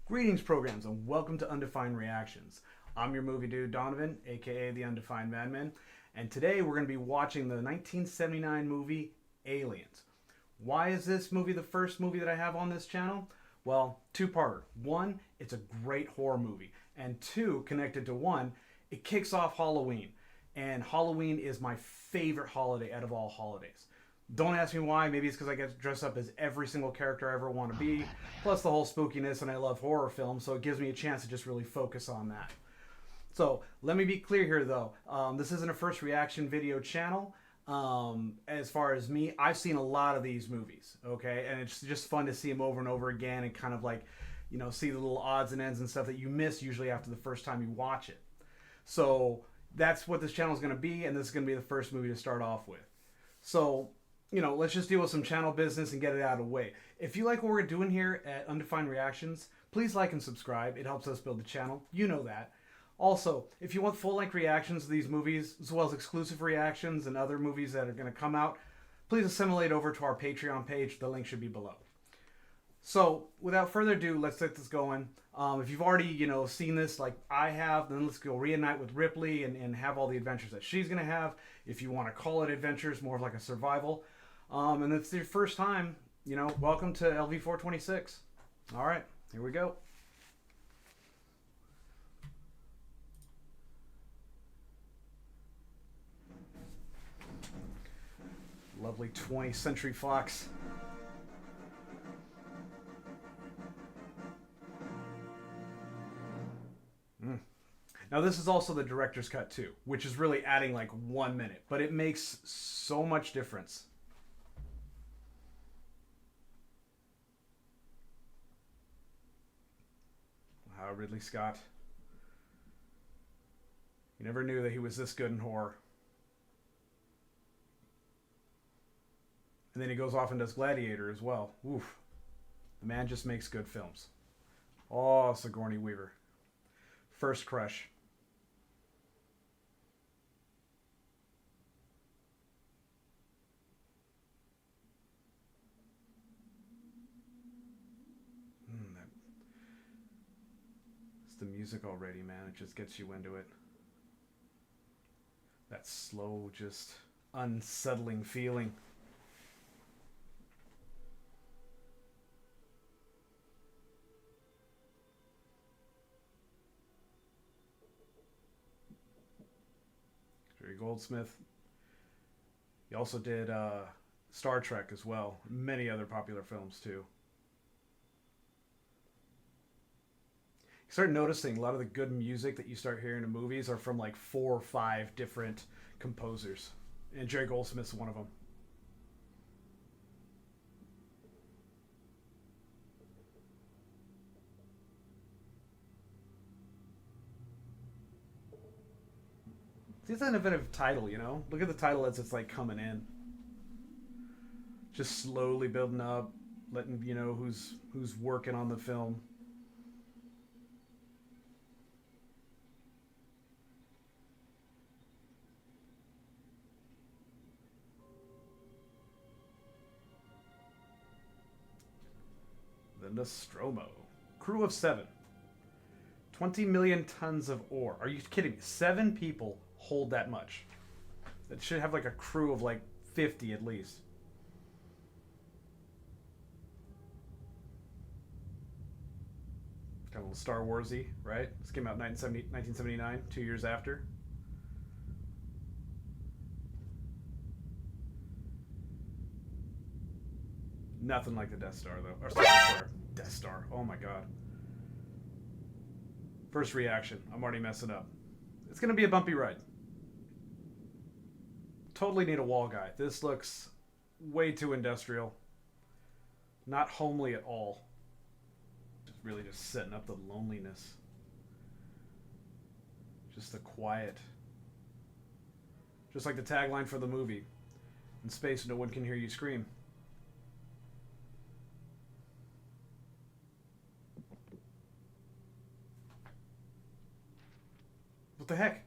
Greetings, programs, and welcome to Undefined Reactions. I'm your movie dude, Donovan, aka the Undefined Madman, and today we're going to be watching the 1979 movie Aliens. Why is this movie the first movie that I have on this channel? Well, two-parter. One, it's a great horror movie, and two, connected to one, it kicks off Halloween, and Halloween is my favorite holiday out of all holidays. Don't ask me why. Maybe it's because I get to dress up as every single character I ever want to be. Plus the whole spookiness, and I love horror films, so it gives me a chance to just really focus on that. So let me be clear here, though. This isn't a first reaction video channel. As far as me, I've seen a lot of these movies, okay? And it's just fun to see them over and over again and kind of like, you know, see the little odds and ends and stuff that you miss usually after the first time you watch it. So that's what this channel is going to be, and this is going to be the first movie to start off with. So, you know, let's just deal with some channel business and get it out of the way. If you like what we're doing here at Undefined Reactions, please like and subscribe. It helps us build the channel. You know that. Also, if you want full-length reactions to these movies, as well as exclusive reactions and other movies that are going to come out, please assimilate over to our Patreon page. The link should be below. So, without further ado, let's get this going. If you've already, you know, seen this like I have, then let's go reunite with Ripley and have all the adventures that she's going to have. If you want to call it adventures, more of like a survival. And it's your first time, you know, welcome to LV426. All right, here we go. Lovely 20th Century Fox. Now this is also the director's cut too, which is really adding like 1 minute, but it makes so much difference. Wow, Ridley Scott. You never knew that he was this good in horror. And then he goes off and does Gladiator as well. Oof. The man just makes good films. Oh, Sigourney Weaver. First crush. It's the music already, man. It just gets you into it. That slow, just unsettling feeling. Jerry Goldsmith. He also did Star Trek as well. Many other popular films too. You start noticing a lot of the good music that you start hearing in movies are from like 4 or 5 different composers. And Jerry Goldsmith's one of them. It's an innovative title, you know? Look at the title as it's like coming in. Just slowly building up, letting you know who's working on the film. The Nostromo. Crew of 7. 20 million tons of ore. Are you kidding me? 7 people hold that much. It should have like a crew of like 50 at least. Kind of a little Star Wars-y, right? This came out in 1979, 2 years after. Nothing like the Death Star, though. Or sorry, Death Star. Oh my god. First reaction. I'm already messing up. It's going to be a bumpy ride. Totally need a wall guy. This looks way too industrial. Not homely at all. Just really just setting up the loneliness. Just the quiet. Just like the tagline for the movie. In space, no one can hear you scream. What the heck?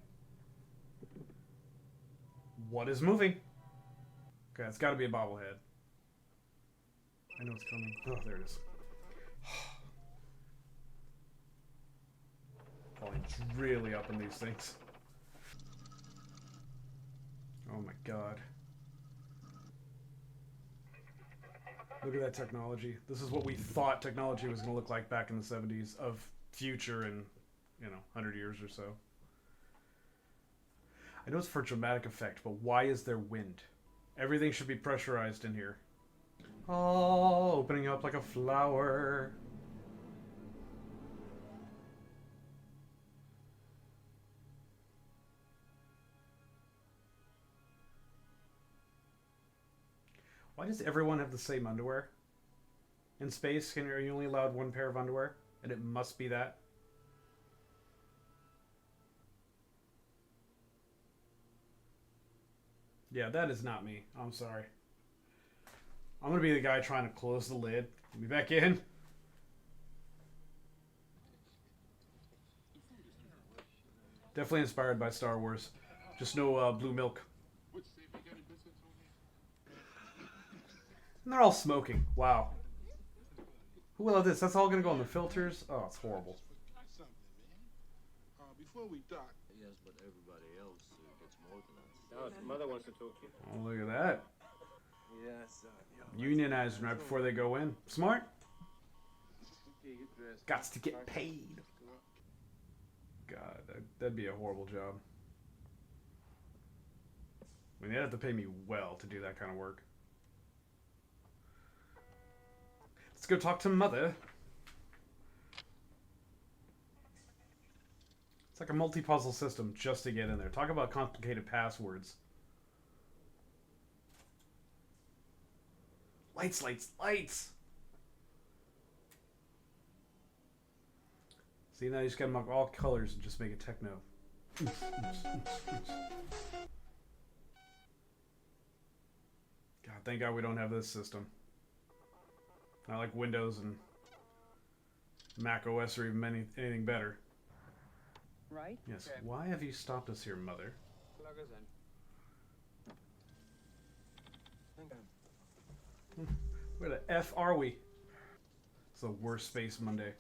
What is moving? Okay, it's got to be a bobblehead. I know it's coming. Oh, there it is. Volume's really up in these things. Oh my god. Look at that technology. This is what we thought technology was going to look like back in the 70s of future in, 100 years or so. I know it's for dramatic effect, but why is there wind? Everything should be pressurized in here. Oh, opening up like a flower. Why does everyone have the same underwear? In space, are you only allowed one pair of underwear? And it must be that? Yeah, that is not me. I'm sorry. I'm going to be the guy trying to close the lid. Be back in. Definitely inspired by Star Wars. Just no blue milk. And they're all smoking. Wow. Who will have this? That's all going to go on the filters? Oh, it's horrible. Before we dock. Yes, but everybody else gets more than us. Oh, mother wants to talk to you. Oh, look at that. Yes. Unionizing right before they go in. Smart. Gots to get paid. God, that'd be a horrible job. I mean, they'd have to pay me well to do that kind of work. Let's go talk to Mother. It's like a multi-puzzle system just to get in there. Talk about complicated passwords. Lights, lights, lights! See, now you just gotta mark all colors and just make it techno. God, thank God we don't have this system. Not like Windows and Mac OS or even anything better. Right? Yes. Okay. Why have you stopped us here, Mother? Plug us in. Where the F are we? It's the worst Space Monday.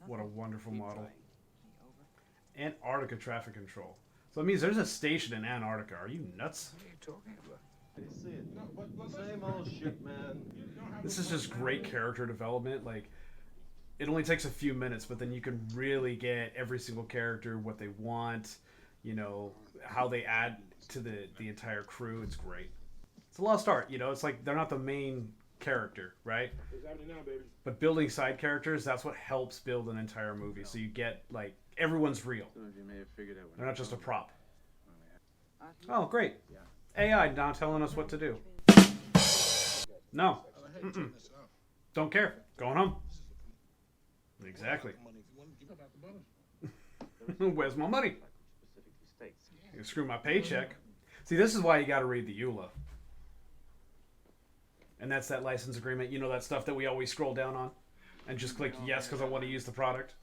What a wonderful model. Antarctica traffic control. So it means there's a station in Antarctica. Are you nuts? What are you talking about? I see it. Same old shit, man. This is just great character development. Like, it only takes a few minutes, but then you can really get every single character, what they want, how they add to the entire crew. It's great. It's a lost art, it's like they're not the main character, right? What's happening now, baby? But building side characters, that's what helps build an entire movie. So you get, like, everyone's real. You may have figured out They're not just a prop. Oh, great. Yeah. AI now telling us what to do. No. Mm-mm. Don't care. Going home. Exactly. Where's my money? You screw my paycheck. See, this is why you got to read the EULA. And that's that license agreement. You know, that stuff that we always scroll down on and just click yes because I want to use the product.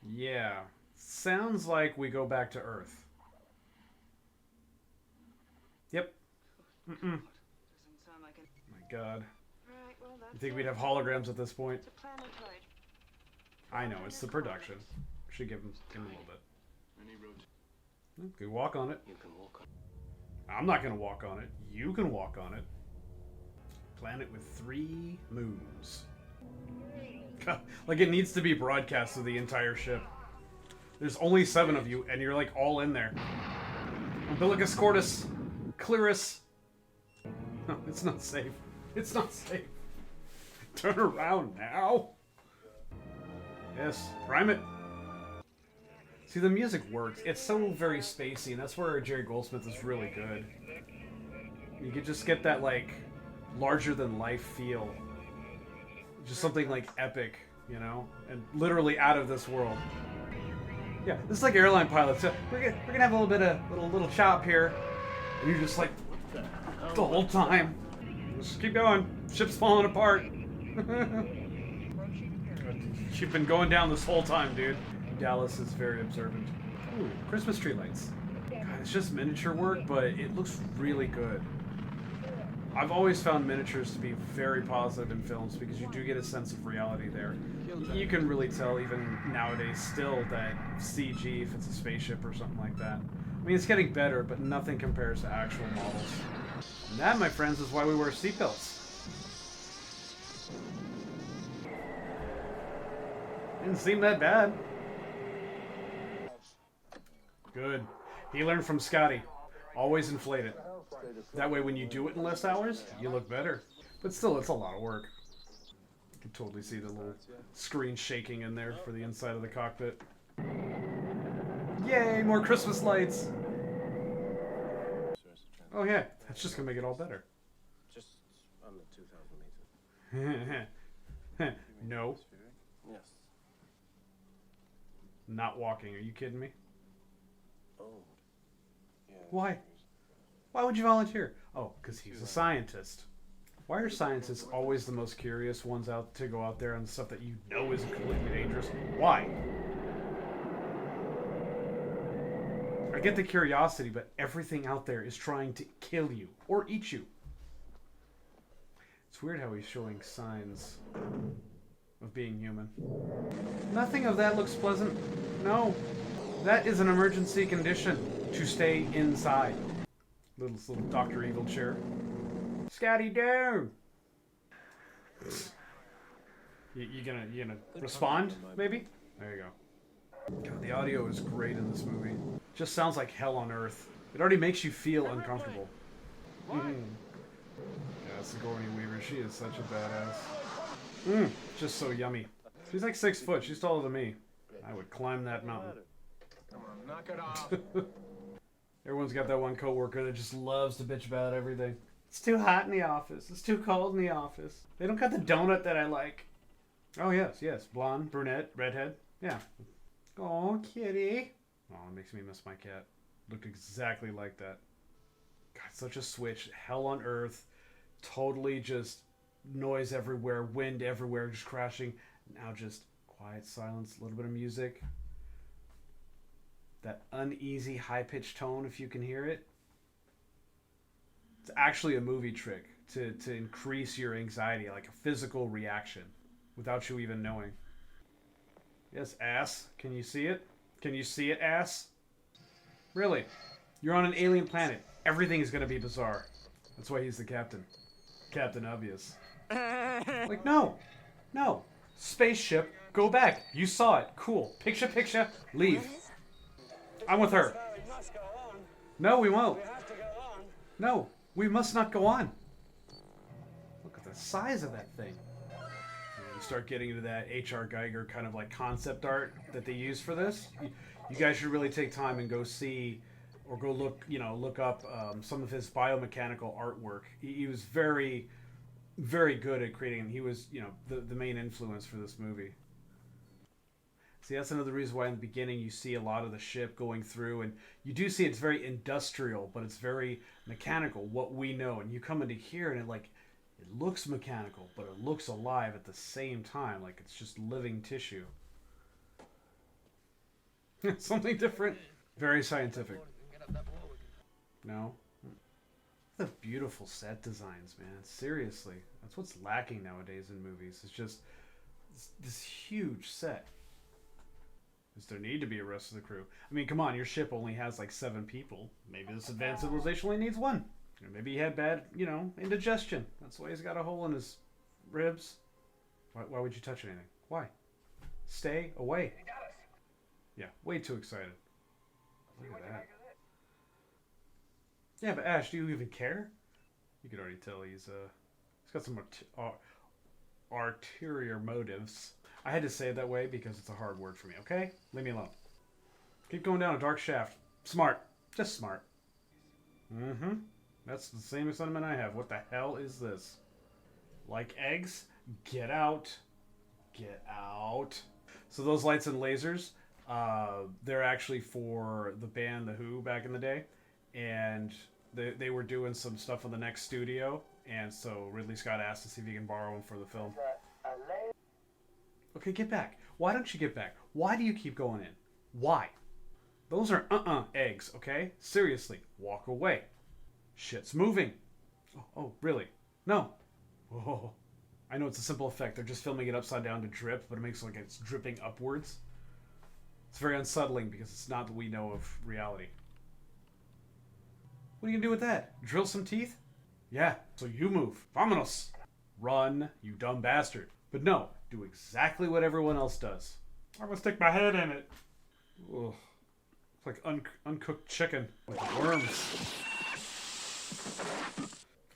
Yeah. Sounds like we go back to Earth. Yep. Mm-mm. Doesn't sound like it. My God. Right, well, that's You think we'd have holograms at this point? It's a planetoid. I know, it's the production. Should give him a little bit. Good walk on it. You can walk on. I'm not going to walk on it. You can walk on it. Planet with 3 moons. Like it needs to be broadcast to the entire ship. There's only 7 of you, and you're like all in there. Umbilicus cordis. Clearus. No, it's not safe. It's not safe. Turn around now. Yes, prime it. See, the music works. It's so very spacey, and that's where Jerry Goldsmith is really good. You can just get that, like, larger-than-life feel. Just something, like, epic, and literally out of this world. Yeah, this is like airline pilots. So we're gonna have a little bit of little chop here, and you're just like the whole time. Just keep going. Ship's falling apart. You've been going down this whole time, dude. Dallas is very observant. Ooh, Christmas tree lights. God, it's just miniature work, but it looks really good. I've always found miniatures to be very positive in films because you do get a sense of reality there. You can really tell even nowadays still that CG, if it's a spaceship or something like that. I mean, it's getting better, but nothing compares to actual models. And that, my friends, is why we wear seatbelts. Didn't seem that bad. Good. He learned from Scotty. Always inflate it. That way when you do it in less hours, you look better. But still, it's a lot of work. You can totally see the little screen shaking in there for the inside of the cockpit. Yay, more Christmas lights! Oh yeah, that's just gonna make it all better. Just under 2,000 meters. No. Yes. Not walking, are you kidding me? Oh. Yeah. Why? Why would you volunteer? Oh, because he's a scientist. Why are scientists always the most curious ones out to go out there on stuff that you know is completely dangerous? Why? I get the curiosity, but everything out there is trying to kill you or eat you. It's weird how he's showing signs of being human. Nothing of that looks pleasant. No. That is an emergency condition, to stay inside. Little Dr. Evil chair. Scotty down! You gonna respond, maybe? There you go. God, the audio is great in this movie. Just sounds like hell on earth. It already makes you feel uncomfortable. Yeah, Sigourney Weaver, she is such a badass. Just so yummy. She's like 6 foot, she's taller than me. I would climb that mountain. Come on, knock it off. Everyone's got that one coworker that just loves to bitch about everything. It's too hot in the office. It's too cold in the office. They don't got the donut that I like. Oh, yes. Blonde, brunette, redhead. Yeah. Oh, kitty. Oh, it makes me miss my cat. Looked exactly like that. God, such a switch. Hell on earth. Totally just noise everywhere, wind everywhere, just crashing. Now just quiet silence, a little bit of music. That uneasy, high-pitched tone, if you can hear it. It's actually a movie trick to increase your anxiety, like a physical reaction, without you even knowing. Yes, ass. Can you see it? Can you see it, ass? Really? You're on an alien planet. Everything is going to be bizarre. That's why he's the captain. Captain Obvious. Like, no. No. Spaceship, go back. You saw it. Cool. Picture, leave. I'm with her. No, we won't. No, we must not go on. Look at the size of that thing. And you start getting into that H.R. Geiger kind of like concept art that they use for this. You guys should really take time and go see or go look up some of his biomechanical artwork. He was very, very good at creating. He was, the main influence for this movie. See, that's another reason why in the beginning you see a lot of the ship going through, and you do see it's very industrial, but it's very mechanical, what we know. And you come into here and it looks mechanical, but it looks alive at the same time, like it's just living tissue. Something different. Very scientific. No? The beautiful set designs, man. Seriously. That's what's lacking nowadays in movies. It's just this huge set. Does there need to be a rest of the crew? I mean, come on, your ship only has like 7 people. Maybe this advanced civilization only needs 1. Or maybe he had bad, indigestion. That's why he's got a hole in his ribs. Why would you touch anything? Why? Stay away. Yeah, way too excited. Look at that. Yeah, but Ash, do you even care? You could already tell he's got some ulterior motives. I had to say it that way because it's a hard word for me, okay? Leave me alone. Keep going down a dark shaft. Smart. Just smart. That's the same sentiment I have. What the hell is this? Like eggs? Get out. Get out. So those lights and lasers, they're actually for the band The Who back in the day. And they were doing some stuff in the next studio. And so Ridley Scott asked to see if he can borrow them for the film. Okay, get back. Why don't you get back? Why do you keep going in? Why? Those are eggs, okay? Seriously, walk away. Shit's moving. Oh, really? No. Oh, I know it's a simple effect. They're just filming it upside down to drip, but it makes it like it's dripping upwards. It's very unsettling because it's not what we know of reality. What are you gonna do with that? Drill some teeth? Yeah, so you move. Vamonos! Run, you dumb bastard. But no, do exactly what everyone else does. I'm gonna stick my head in it. Ugh. It's like uncooked chicken with worms.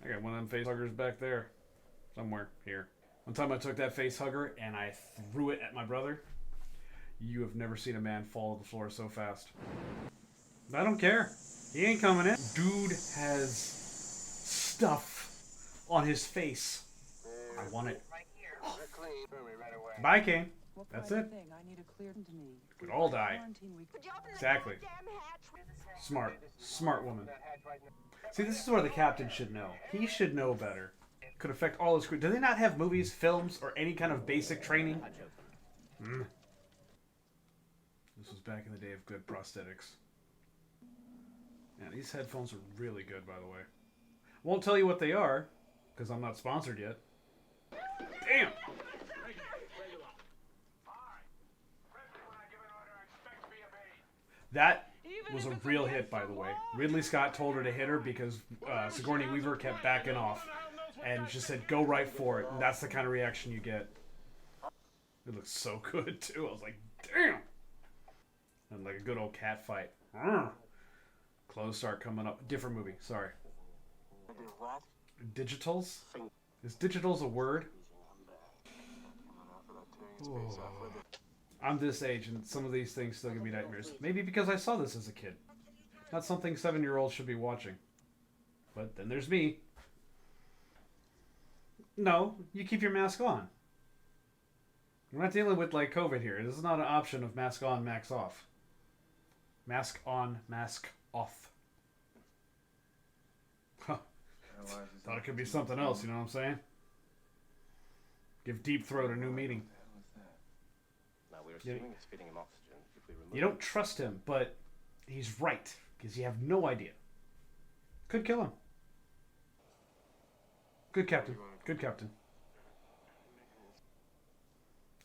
I got one of them face huggers back there. Somewhere here. One time I took that face hugger and I threw it at my brother. You have never seen a man fall to the floor so fast. I don't care. He ain't coming in. Dude has stuff on his face. I want it. Bye, Kane. That's it. Could all die. Exactly. Smart. Smart woman. See, this is where the captain should know. He should know better. Could affect all his crew. Do they not have movies, films, or any kind of basic training? This was back in the day of good prosthetics. Yeah, these headphones are really good, by the way. Won't tell you what they are, because I'm not sponsored yet. Damn! That was a real hit, by the way. Ridley Scott told her to hit her because Sigourney Weaver kept backing off. And just said, go right for it. And that's the kind of reaction you get. It looks so good, too. I was like, damn! And like a good old cat fight. Clothes start coming up. Different movie, sorry. Digitals? Is digitals a word? Ooh. I'm this age and some of these things still give me nightmares. Maybe because I saw this as a kid. Not something 7-year-olds should be watching. But then there's me. No, you keep your mask on. We're not dealing with like COVID here. This is not an option of mask on, mask off. Mask on, mask off. Huh. Thought it could be something else, you know what I'm saying? Give Deep Throat a new meaning. You don't trust him, but he's right, because you have no idea. Could kill him. Good captain. Good captain.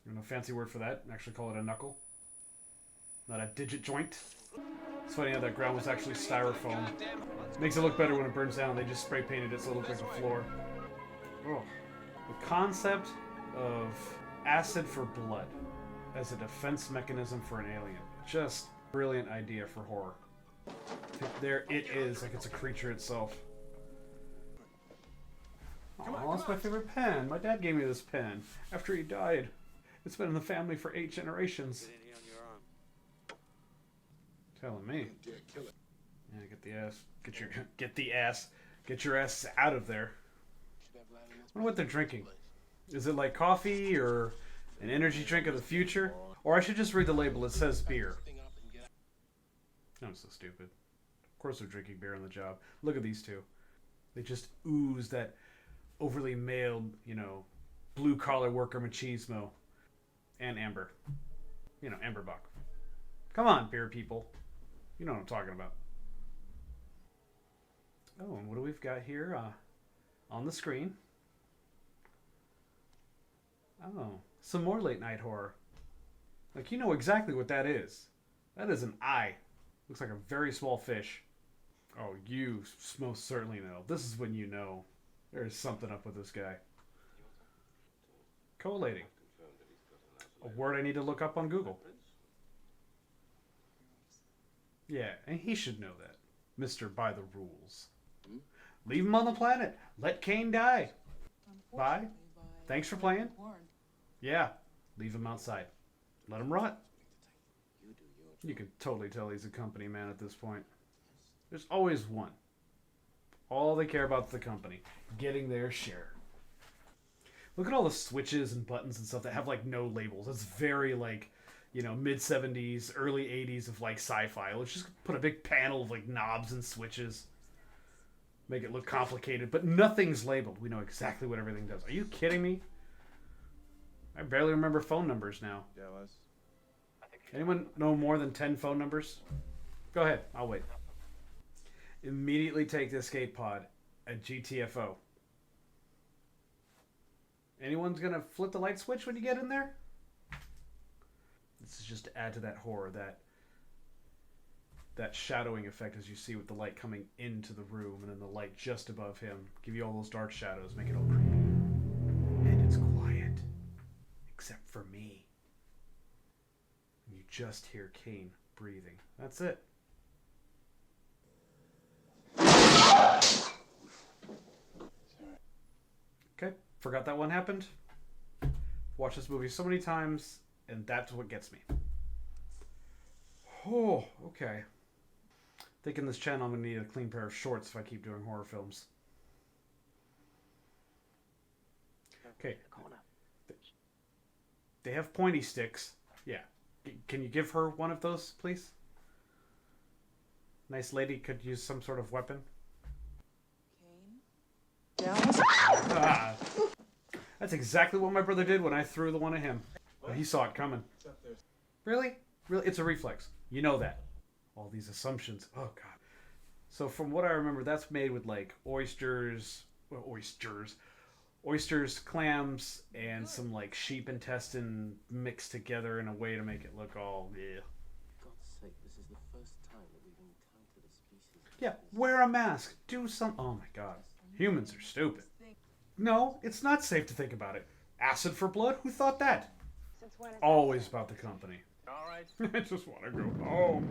You know, fancy word for that. Actually call it a knuckle. Not a digit joint. It's funny how that ground was actually styrofoam. Makes it look better when it burns down. They just spray painted it so it looks like a floor. Oh. The concept of acid for blood as a defense mechanism for an alien. Just brilliant idea for horror. There it is, like it's a creature itself. Oh, that's my favorite pen. My dad gave me this pen after he died. It's been in the family for 8 generations. Telling me. Yeah, get your ass out of there. I wonder what they're drinking. Is it like coffee or an energy drink of the future? Or I should just read the label. It says beer. I'm so stupid. Of course they're drinking beer on the job. Look at these two. They just ooze that overly male, you know, blue-collar worker machismo. And Amber. You know, Amber Buck. Come on, beer people. You know what I'm talking about. Oh, and what do we've got here on the screen? Oh, some more late night horror. Like, you know exactly what that is. That is an eye. Looks like a very small fish. Oh, you most certainly know. This is when you know there's something up with this guy. Collating. A word I need to look up on Google. Yeah, and he should know that. Mr. By the Rules. Leave him on the planet. Let Kane die. Bye. Thanks for playing. Yeah, leave him outside. Let him rot. You can totally tell he's a company man at this point. There's always one. All they care about is the company. Getting their share. Look at all the switches and buttons and stuff that have, like, no labels. It's very, like, you know, mid-70s, early 80s of, like, sci-fi. Let's just put a big panel of, like, knobs and switches. Make it look complicated. But nothing's labeled. We know exactly what everything does. Are you kidding me? I barely remember phone numbers now. Yeah, Les. Anyone know more than 10 phone numbers? Go ahead. I'll wait. Immediately take the escape pod at GTFO. Anyone's gonna flip the light switch when you get in there? This is just to add to that horror, that shadowing effect as you see with the light coming into the room and then the light just above him. Give you all those dark shadows, make it all creepy. And it's quiet. Except for me. You just hear Kane breathing. That's it. Okay, forgot that one happened. Watched this movie so many times, and that's what gets me. Oh, okay. Thinking this channel I'm going to need a clean pair of shorts if I keep doing horror films. Okay. They have pointy sticks. Yeah. Can you give her one of those, please? Nice lady could use some sort of weapon. Ah, that's exactly what my brother did when I threw the one at him. He saw it coming. Really? Really? It's a reflex. You know that. All these assumptions. Oh, God. So from what I remember, that's made with, like, oysters, clams, and some, like, sheep intestine mixed together in a way to make it look all, yeah. God's sake, this is the first time that we've encountered a species. Yeah, wear a mask. Do some... Oh, my God. Humans are stupid. No, it's not safe to think about it. Acid for blood? Who thought that? Always about the company. Alright. I just want to go home.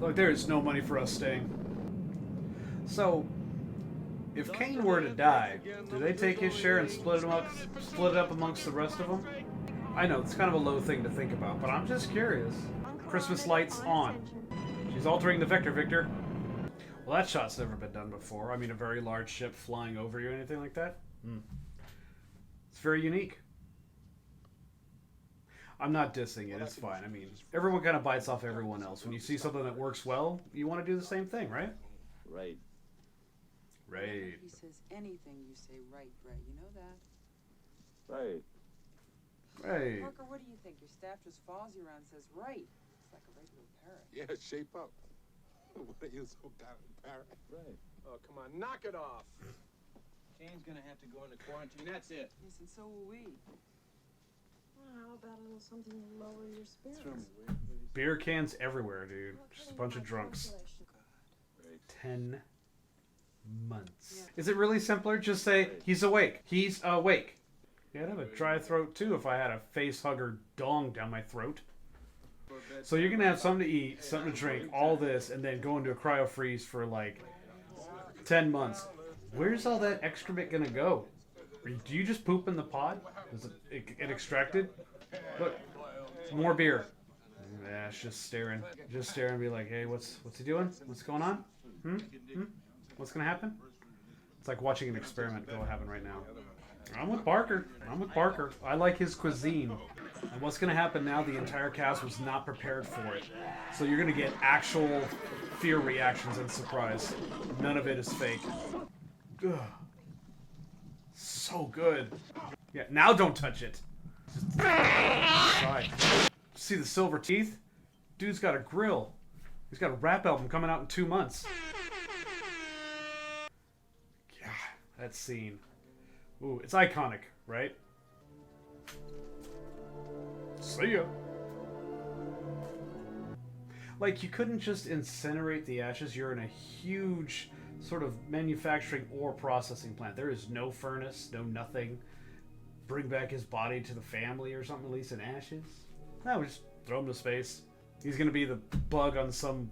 Look, there is no money for us staying. So, if Kane were to die, do they take his share and split it up amongst the rest of them? I know, it's kind of a low thing to think about, but I'm just curious. Christmas lights on. She's altering the vector, Victor. Well, that shot's never been done before. I mean, a very large ship flying over you, anything like that? It's very unique. I'm not dissing it, it's fine. I mean, everyone kind of bites off everyone else. When you see something that works well, you want to do the same thing, right? Right. Right. He says anything, you say right, Bray. You know that. Right. Right. Parker, what do you think? Your staff just follows you around and says right. It's like a regular parrot. Yeah, shape up. What are you so down parrot? Right. Oh, come on, knock it off. Kane's gonna have to go into quarantine, that's it. Yes, and so will we. Well, how about a little something to lower your spirits? Beer cans everywhere, dude. Just a bunch of drunks. 10 months. Yeah. Is it really simpler? Just say, he's awake. He's awake. Yeah, I'd have a dry throat too if I had a face hugger dong down my throat. So you're going to have something to eat, something to drink, all this, and then go into a cryo freeze for like 10 months. Where's all that excrement going to go? Do you just poop in the pod? Does it get extracted? Look, more beer. Yeah, it's just staring. Just staring and be like, hey, what's he doing? What's going on? What's going to happen? It's like watching an experiment go happen right now. I'm with Barker. I like his cuisine. And what's going to happen now, the entire cast was not prepared for it. So you're going to get actual fear reactions and surprise. None of it is fake. Ugh. So good. Yeah, now don't touch it. Right. See the silver teeth? Dude's got a grill. He's got a rap album coming out in 2 months. Yeah, that scene. Ooh, it's iconic, right? See ya. Like, you couldn't just incinerate the ashes. You're in a huge sort of manufacturing or processing plant. There is no furnace, no nothing. Bring back his body to the family or something, at least in ashes. No, we just throw him to space. He's gonna be the bug on some,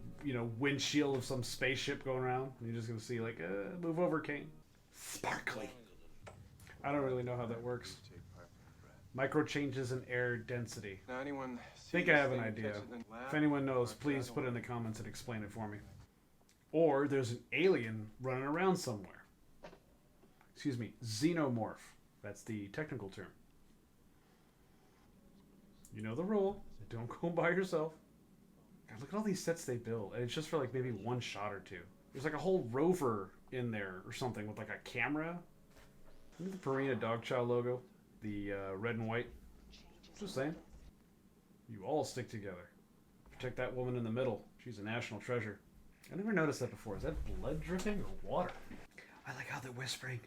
windshield of some spaceship going around. And you're just gonna see, like, move over, Kane. Sparkly. I don't really know how that works. Micro changes in air density. Now, anyone I think I have an idea. If anyone knows, please put it in the comments and explain it for me. Or there's an alien running around somewhere. Excuse me, Xenomorph. That's the technical term. You know the rule. Don't go by yourself. God, look at all these sets they build. And it's just for like maybe one shot or two. There's like a whole rover in there or something with like a camera. Look at the Purina Dogchow logo. The red and white. Just saying. You all stick together. Protect that woman in the middle. She's a national treasure. I never noticed that before. Is that blood dripping or water? I like how they're whispering.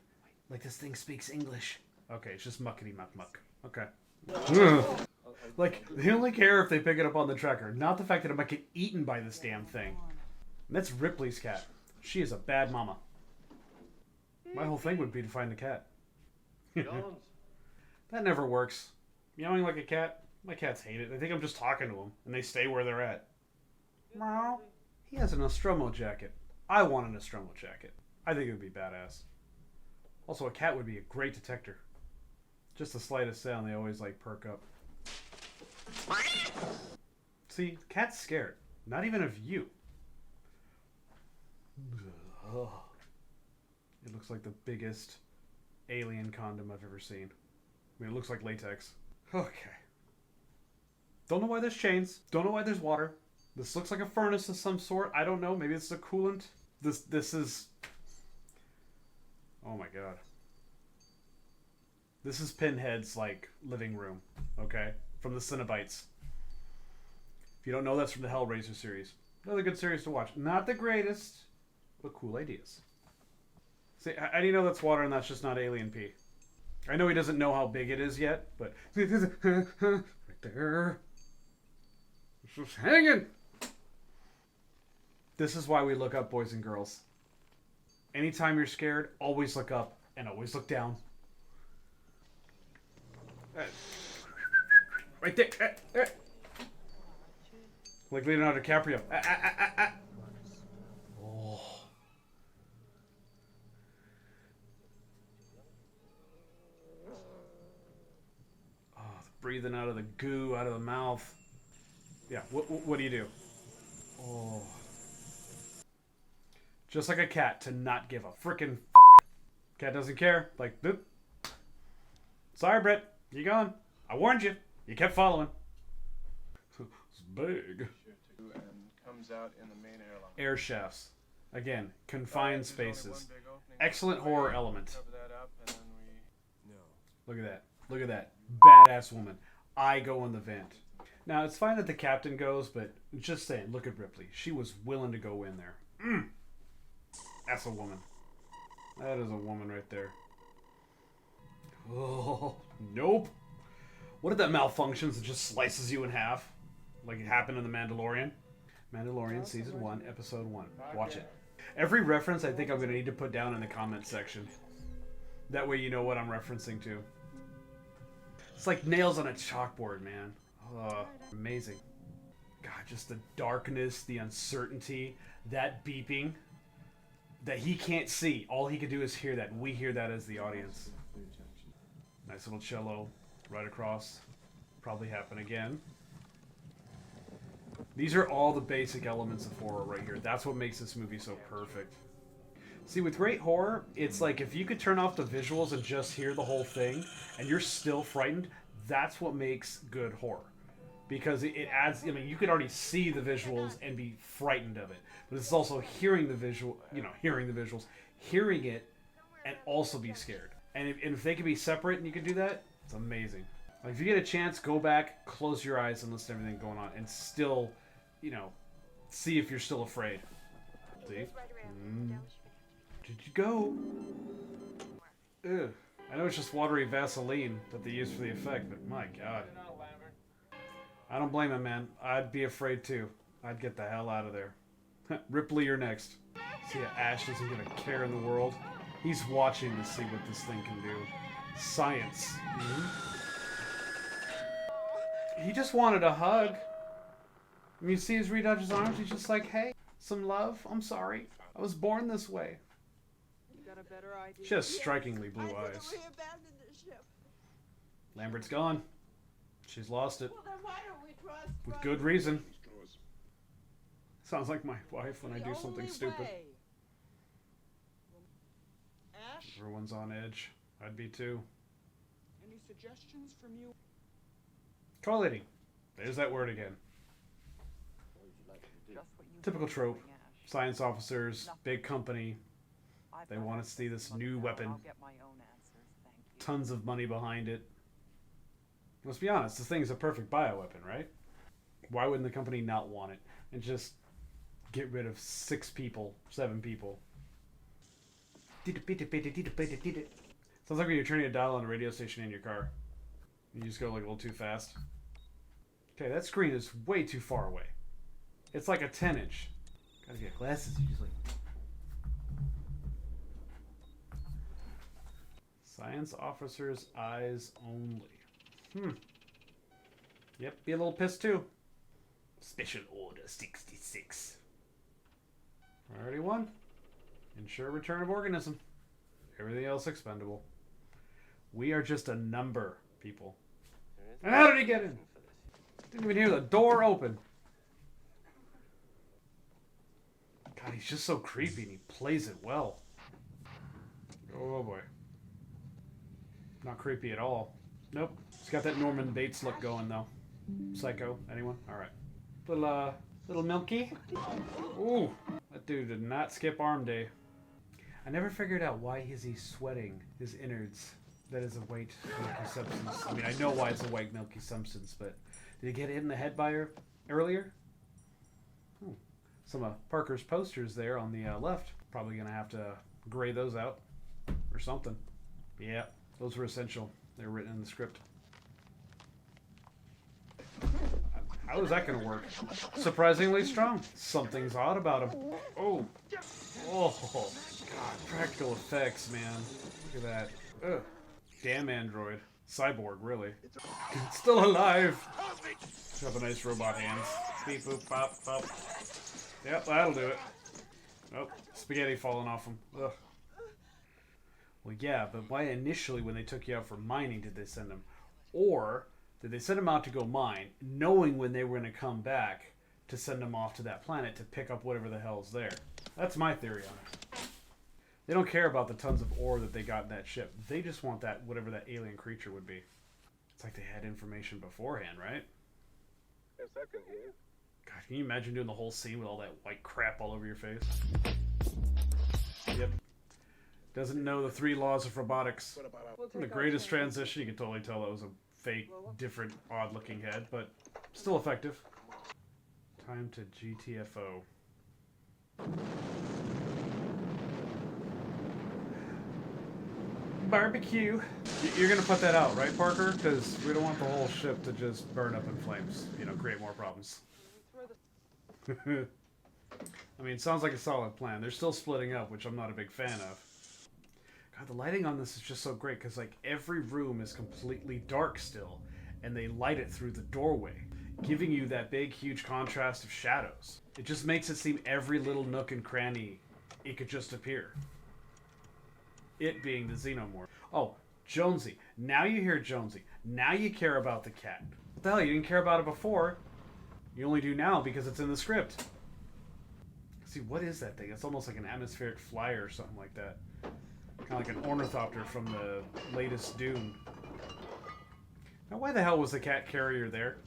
Like this thing speaks English. Okay, it's just muckety muck muck. Okay. Ugh. Like, they only care if they pick it up on the tracker, not the fact that it might get eaten by this damn thing. And that's Ripley's cat. She is a bad mama. My whole thing would be to find the cat. That never works. Meowing like a cat? My cats hate it. They think I'm just talking to them, and they stay where they're at. Meow. He has a Nostromo jacket. I want a Nostromo jacket. I think it would be badass. Also, a cat would be a great detector. Just the slightest sound, they always like perk up. See, cat's scared. Not even of you. Ugh. It looks like the biggest alien condom I've ever seen. I mean, it looks like latex. Okay. Don't know why there's chains. Don't know why there's water. This looks like a furnace of some sort. I don't know. Maybe it's a coolant. This is... Oh my god. This is Pinhead's, like, living room. Okay? From the Cenobites. If you don't know, that's from the Hellraiser series. Another good series to watch. Not the greatest, but cool ideas. See, how do you know that's water and that's just not alien pee? I know he doesn't know how big it is yet, but... right there. It's just hanging! This is why we look up, boys and girls. Anytime you're scared, always look up and always look down. Right there. Like Leonardo DiCaprio. Oh. Oh, breathing out of the goo, out of the mouth. Yeah, what do you do? Oh. Just like a cat to not give a frickin' fuck. Cat doesn't care. Like, boop. Sorry, Brett. You gone. I warned you. You kept following. It's big. And comes out in the main airlock. Air shafts. Again, confined spaces. Excellent horror element. Cover that up and then we... Look at that. Look at that. Badass woman. I go in the vent. Now, it's fine that the captain goes, but just saying, look at Ripley. She was willing to go in there. That's a woman. That is a woman right there. Oh, nope. What if that malfunctions and just slices you in half? Like it happened in The Mandalorian? Mandalorian Season 1, Episode 1. Watch it. Every reference I think I'm going to need to put down in the comment section. That way you know what I'm referencing to. It's like nails on a chalkboard, man. Oh, amazing. God, just the darkness, the uncertainty, that beeping that he can't see. All he can do is hear that. We hear that as the audience. Nice little cello right across. Probably happen again. These are all the basic elements of horror right here. That's what makes this movie so perfect. See, with great horror, it's like if you could turn off the visuals and just hear the whole thing, and you're still frightened, that's what makes good horror. Because it adds, I mean, you could already see the visuals and be frightened of it. But it's also hearing the visual, hearing the visuals, hearing it, and also be scared. And if they can be separate and you can do that, it's amazing. Like, if you get a chance, go back, close your eyes, and listen to everything going on, and still, see if you're still afraid. See? Did you go? Ugh. I know it's just watery Vaseline that they use for the effect, but my God. I don't blame him, man. I'd be afraid too. I'd get the hell out of there. Ripley, you're next. See, Ash doesn't give a care in the world. He's watching to see what this thing can do. Science. He just wanted a hug. I mean, you see his reach out his arms, he's just like, hey, some love. I'm sorry. I was born this way. You got a better idea? She has strikingly blue eyes. We abandoned the ship. Lambert's gone. She's lost it. Well, then why don't we trust? With good reason. Sounds like my wife when I do something stupid. Ash? Everyone's on edge. I'd be too. Any suggestions from you? Collating. There's that word again. Typical trope. Science officers, big company. They want to see this new weapon. Tons of money behind it. Let's be honest, this thing's a perfect bioweapon, right? Why wouldn't the company not want it? And just get rid of 6 people, 7 people. Sounds like when you're turning a dial on a radio station in your car. You just go like a little too fast. Okay, that screen is way too far away. It's like a 10-inch. Gotta get glasses. You just like... Science officers' eyes only. Yep, be a little pissed too. Special Order 66. Priority 1. Ensure return of organism. Everything else expendable. We are just a number, people. And how did he get in? Didn't even hear the door open. God, he's just so creepy and he plays it well. Oh boy. Not creepy at all. Nope. He's got that Norman Bates look going though. Psycho. Anyone? Alright. Little Milky. Ooh. That dude did not skip arm day. I never figured out why is he sweating his innards. That is a white milky substance. I mean, I know why it's a white milky substance, but did he get hit in the head by her earlier? Some of Parker's posters there on the left. Probably gonna have to gray those out or something. Yeah, those were essential. They were written in the script. How is that gonna work? Surprisingly strong. Something's odd about him. Oh, God, practical effects, man. Look at that. Ugh. Damn android. Cyborg, really. Still alive. Have a nice robot hands. Beep, boop, pop, pop. Yep, that'll do it. Oh, spaghetti falling off him. Ugh. Well, yeah, but why initially when they took you out for mining did they send him? Or did they send him out to go mine, knowing when they were going to come back to send him off to that planet to pick up whatever the hell's there? That's my theory on it. They don't care about the tons of ore that they got in that ship. They just want that, whatever that alien creature would be. It's like they had information beforehand, right? Yes, I can hear you. God, can you imagine doing the whole scene with all that white crap all over your face? Yep. Doesn't know the 3 laws of robotics. The greatest transition, you can totally tell that was a fake, different, odd-looking head, but still effective. Time to GTFO. Barbecue. You're gonna put that out, right, Parker? Because we don't want the whole ship to just burn up in flames. You know, create more problems. I mean, it sounds like a solid plan. They're still splitting up, which I'm not a big fan of. God, the lighting on this is just so great because, like, every room is completely dark still, and they light it through the doorway, giving you that big, huge contrast of shadows. It just makes it seem every little nook and cranny it could just appear. It being the Xenomorph. Oh, Jonesy. Now you hear Jonesy. Now you care about the cat. What the hell? You didn't care about it before. You only do now because it's in the script. See, what is that thing? It's almost like an atmospheric flyer or something like that. Kind of like an ornithopter from the latest Dune. Now, why the hell was the cat carrier there?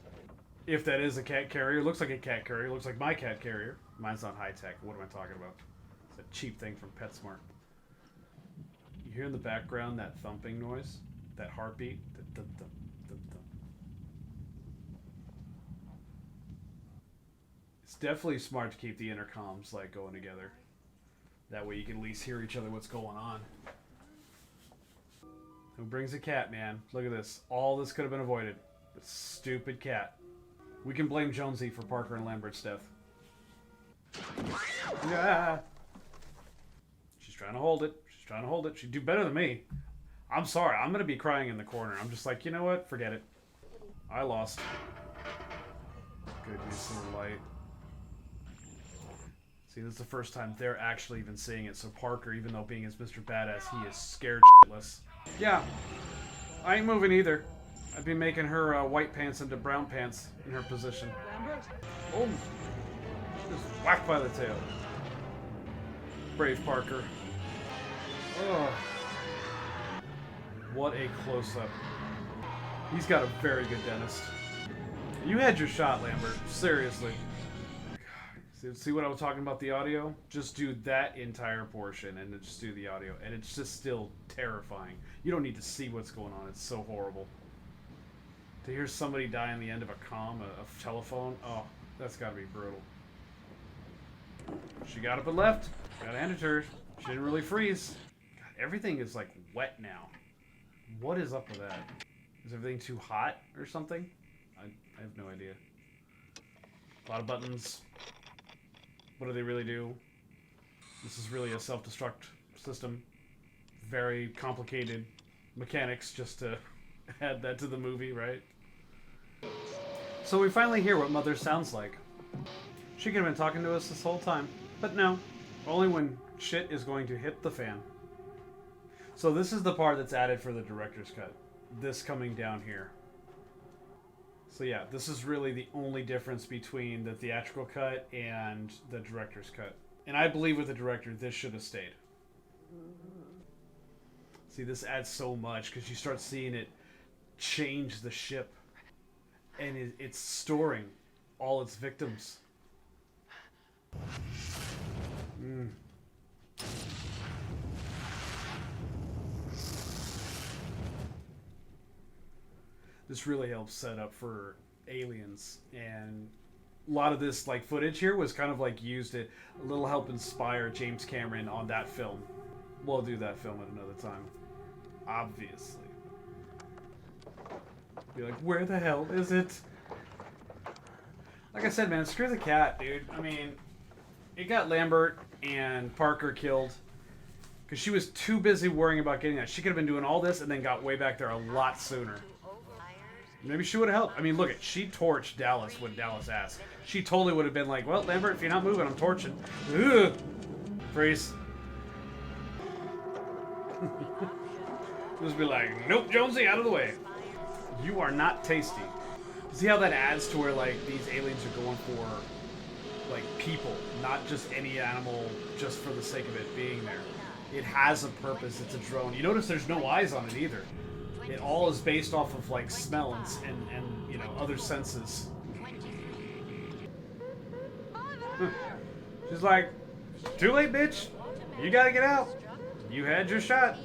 If that is a cat carrier. It looks like a cat carrier. It looks like my cat carrier. Mine's not high-tech. What am I talking about? It's a cheap thing from PetSmart. You hear in the background that thumping noise? That heartbeat? It's definitely smart to keep the intercoms like going together. That way you can at least hear each other what's going on. Who brings a cat, man? Look at this. All this could have been avoided. This stupid cat. We can blame Jonesy for Parker and Lambert's death. Yeah. She's trying to hold it. She's trying to hold it. She'd do better than me. I'm sorry. I'm going to be crying in the corner. I'm just like, you know what? Forget it. I lost. Goodness of the light. See, this is the first time they're actually even seeing it. So Parker, even though being his Mr. Badass, he is scared shitless. Yeah. I ain't moving either. I'd be making her white pants into brown pants in her position. Oh. Just whacked by the tail. Brave Parker. Oh. What a close-up. He's got a very good dentist. You had your shot, Lambert. Seriously. See what I was talking about, the audio? Just do that entire portion and then just do the audio. And it's just still terrifying. You don't need to see what's going on. It's so horrible. To hear somebody die on the end of a telephone, oh, that's got to be brutal. She got up and left. Gotta hand it to her. She didn't really freeze. God, everything is like wet now. What is up with that? Is everything too hot or something? I have no idea. A lot of buttons. What do they really do? This is really a self-destruct system. Very complicated mechanics just to add that to the movie, right? So we finally hear what Mother sounds like. She could have been talking to us this whole time, but no. Only when shit is going to hit the fan. So this is the part that's added for the director's cut. This coming down here. So yeah, this is really the only difference between the theatrical cut and the director's cut. And I believe with the director, this should have stayed. See, this adds so much because you start seeing it change the ship. And it's storing all its victims. This really helps set up for Aliens, and a lot of this like footage here was kind of like used to a little help inspire James Cameron on that film. We'll do that film at another time, obviously. Be like, where the hell is it? Like I said, man, screw the cat, dude. I mean, it got Lambert and Parker killed because she was too busy worrying about getting that. She could have been doing all this and then got way back there a lot sooner. Maybe she would have helped. I mean, look, she torched Dallas when Dallas asked. She totally would have been like, well, Lambert, if you're not moving, I'm torching. Ugh. Freeze. Just be like, nope, Jonesy, out of the way. You are not tasty. See how that adds to where, like, these aliens are going for, like, people, not just any animal just for the sake of it being there. It has a purpose. It's a drone. You notice there's no eyes on it either. It all is based off of like smell and you know, other senses. She's like, too late, bitch. You gotta get out. You had your shot.